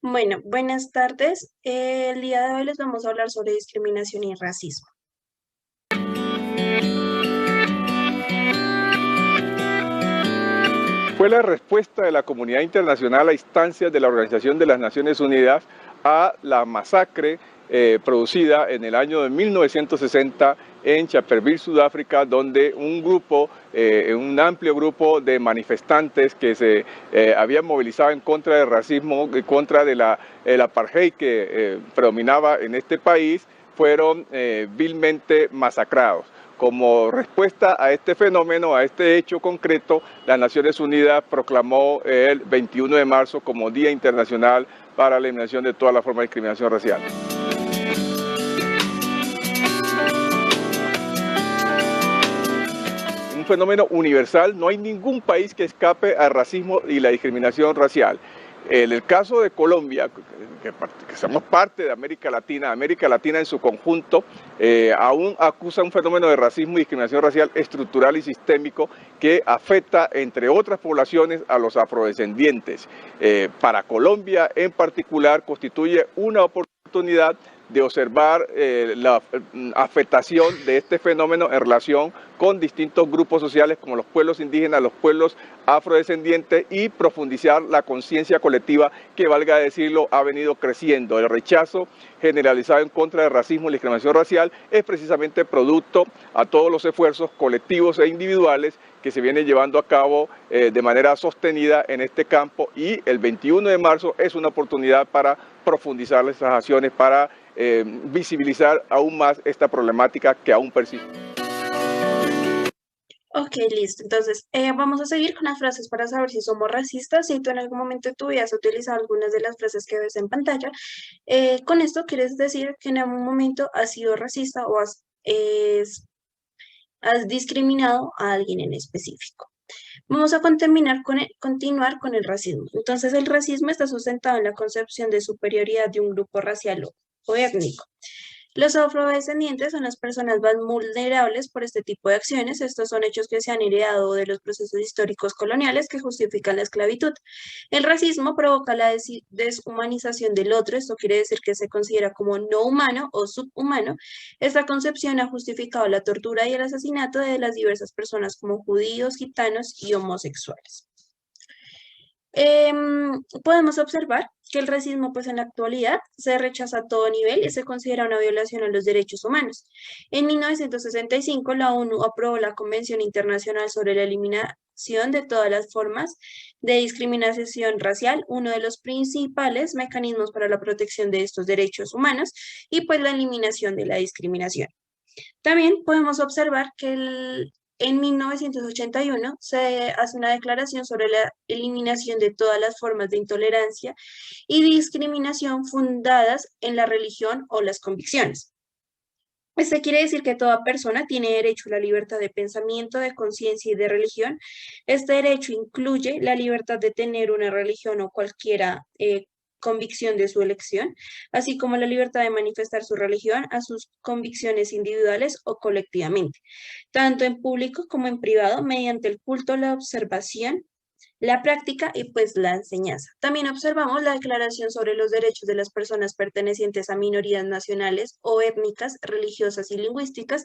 Bueno, buenas tardes. El día de hoy les vamos a hablar sobre discriminación y racismo. Fue la respuesta de la comunidad internacional a instancias de la Organización de las Naciones Unidas a la masacre producida en el año de 1960 en Chapelville, Sudáfrica, donde un amplio grupo de manifestantes que se habían movilizado en contra del racismo, en contra de el apartheid que predominaba en este país, fueron vilmente masacrados. Como respuesta a este fenómeno, a este hecho concreto, las Naciones Unidas proclamó el 21 de marzo como Día Internacional para la Eliminación de toda la forma de discriminación racial. Un fenómeno universal, no hay ningún país que escape al racismo y la discriminación racial. En el caso de Colombia, que somos parte de América Latina en su conjunto, aún acusa un fenómeno de racismo y discriminación racial estructural y sistémico que afecta, entre otras poblaciones, a los afrodescendientes. Para Colombia en particular constituye una oportunidad de observar la afectación de este fenómeno en relación con distintos grupos sociales como los pueblos indígenas, los pueblos afrodescendientes y profundizar la conciencia colectiva que, valga decirlo, ha venido creciendo. El rechazo generalizado en contra del racismo y la discriminación racial es precisamente producto a todos los esfuerzos colectivos e individuales que se vienen llevando a cabo de manera sostenida en este campo, y el 21 de marzo es una oportunidad para profundizar esas acciones, para visibilizar aún más esta problemática que aún persiste. Ok, listo. Entonces, vamos a seguir con las frases para saber si somos racistas. Si tú en algún momento de tu vida has utilizado algunas de las frases que ves en pantalla, con esto quieres decir que en algún momento has sido racista o has discriminado a alguien en específico. Vamos a continuar con el racismo. Entonces, el racismo está sustentado en la concepción de superioridad de un grupo racial o étnico. Los afrodescendientes son las personas más vulnerables por este tipo de acciones. Estos son hechos que se han heredado de los procesos históricos coloniales que justifican la esclavitud. El racismo provoca la deshumanización del otro. Esto quiere decir que se considera como no humano o subhumano. Esta concepción ha justificado la tortura y el asesinato de las diversas personas como judíos, gitanos y homosexuales. Podemos observar que el racismo, pues en la actualidad, se rechaza a todo nivel y se considera una violación a los derechos humanos. En 1965, la ONU aprobó la Convención Internacional sobre la Eliminación de todas las formas de discriminación racial, uno de los principales mecanismos para la protección de estos derechos humanos y pues la eliminación de la discriminación. También podemos observar que en 1981 se hace una declaración sobre la eliminación de todas las formas de intolerancia y discriminación fundadas en la religión o las convicciones. Esto quiere decir que toda persona tiene derecho a la libertad de pensamiento, de conciencia y de religión. Este derecho incluye la libertad de tener una religión o cualquiera convicción de su elección, así como la libertad de manifestar su religión a sus convicciones individuales o colectivamente, tanto en público como en privado, mediante el culto, la observación, la práctica y pues la enseñanza. También observamos la Declaración sobre los Derechos de las Personas pertenecientes a minorías nacionales o étnicas, religiosas y lingüísticas,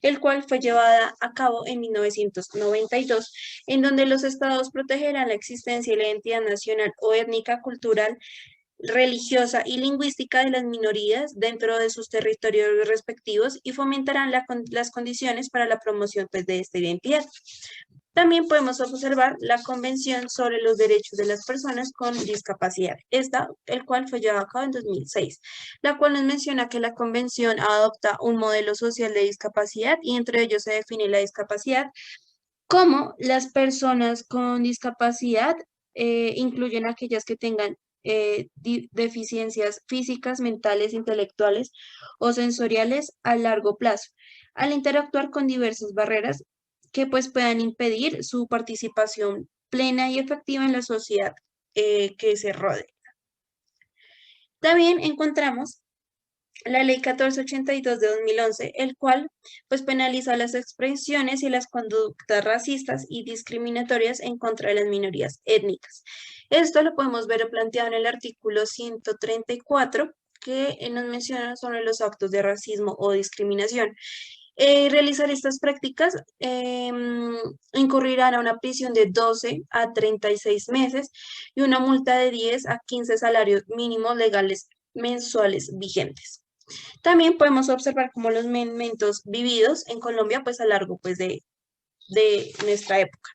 el cual fue llevada a cabo en 1992, en donde los estados protegerán la existencia y la identidad nacional o étnica, cultural, religiosa y lingüística de las minorías dentro de sus territorios respectivos y fomentarán las condiciones para la promoción pues, de esta identidad. También podemos observar la Convención sobre los Derechos de las Personas con Discapacidad, el cual fue llevado a cabo en 2006, la cual nos menciona que la Convención adopta un modelo social de discapacidad y entre ellos se define la discapacidad como las personas con discapacidad incluyen aquellas que tengan deficiencias físicas, mentales, intelectuales o sensoriales a largo plazo, al interactuar con diversas barreras que pues puedan impedir su participación plena y efectiva en la sociedad que se rodea. También encontramos la Ley 1482 de 2011, el cual pues penaliza las expresiones y las conductas racistas y discriminatorias en contra de las minorías étnicas. Esto lo podemos ver planteado en el artículo 134, que nos menciona sobre los actos de racismo o discriminación. Realizar estas prácticas incurrirán a una prisión de 12 a 36 meses y una multa de 10 a 15 salarios mínimos legales mensuales vigentes. También podemos observar cómo los momentos vividos en Colombia, pues a largo pues, de nuestra época.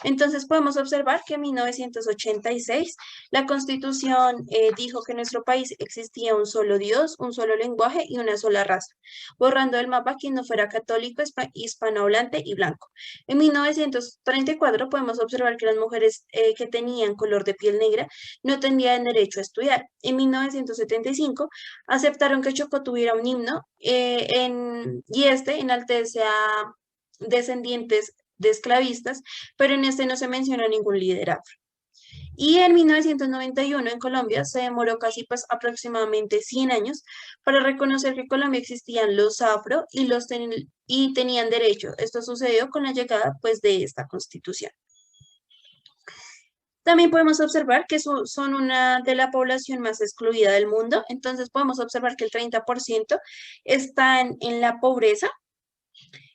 Entonces podemos observar que en 1986 la Constitución dijo que en nuestro país existía un solo Dios, un solo lenguaje y una sola raza, borrando del mapa quien no fuera católico, hispanohablante y blanco. En 1934 podemos observar que las mujeres que tenían color de piel negra no tenían derecho a estudiar. En 1975 aceptaron que Chocó tuviera un himno y este enaltece a descendientes de esclavistas, pero en este no se menciona ningún líder afro. Y en 1991 en Colombia se demoró casi pues aproximadamente 100 años para reconocer que en Colombia existían los afro y tenían derecho. Esto sucedió con la llegada pues de esta constitución. También podemos observar que son una de la población más excluida del mundo, entonces podemos observar que el 30% están en la pobreza,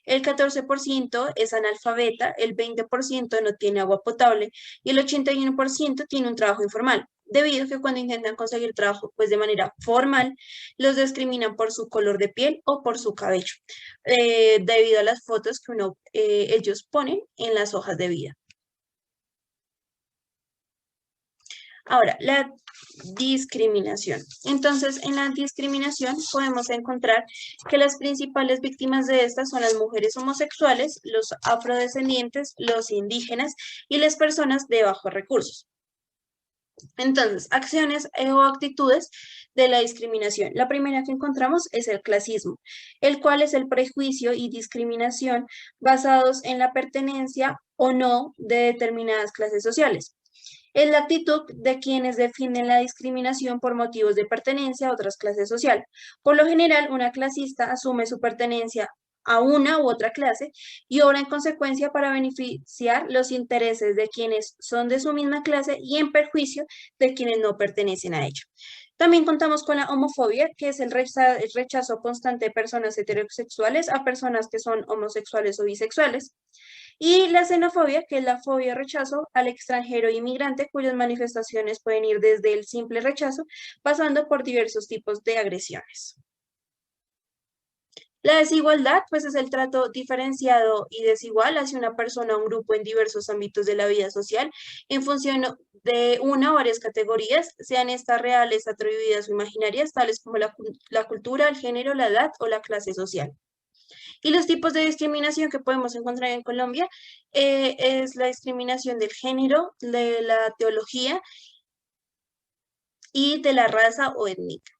el 14% es analfabeta, el 20% no tiene agua potable y el 81% tiene un trabajo informal, debido a que cuando intentan conseguir trabajo pues de manera formal, los discriminan por su color de piel o por su cabello, debido a las fotos que ellos ponen en las hojas de vida. Ahora, la discriminación. Entonces, en la discriminación podemos encontrar que las principales víctimas de esta son las mujeres homosexuales, los afrodescendientes, los indígenas y las personas de bajos recursos. Entonces, acciones o actitudes de la discriminación. La primera que encontramos es el clasismo, el cual es el prejuicio y discriminación basados en la pertenencia o no de determinadas clases sociales. Es la actitud de quienes defienden la discriminación por motivos de pertenencia a otras clases sociales. Por lo general, una clasista asume su pertenencia a una u otra clase y obra en consecuencia para beneficiar los intereses de quienes son de su misma clase y en perjuicio de quienes no pertenecen a ella. También contamos con la homofobia, que es el rechazo constante de personas heterosexuales a personas que son homosexuales o bisexuales. Y la xenofobia, que es la fobia o rechazo al extranjero e inmigrante, cuyas manifestaciones pueden ir desde el simple rechazo, pasando por diversos tipos de agresiones. La desigualdad, pues, es el trato diferenciado y desigual hacia una persona o un grupo en diversos ámbitos de la vida social en función de una o varias categorías, sean estas reales, atribuidas o imaginarias, tales como la cultura, el género, la edad o la clase social. Y los tipos de discriminación que podemos encontrar en Colombia es la discriminación del género, de la teología y de la raza o étnica.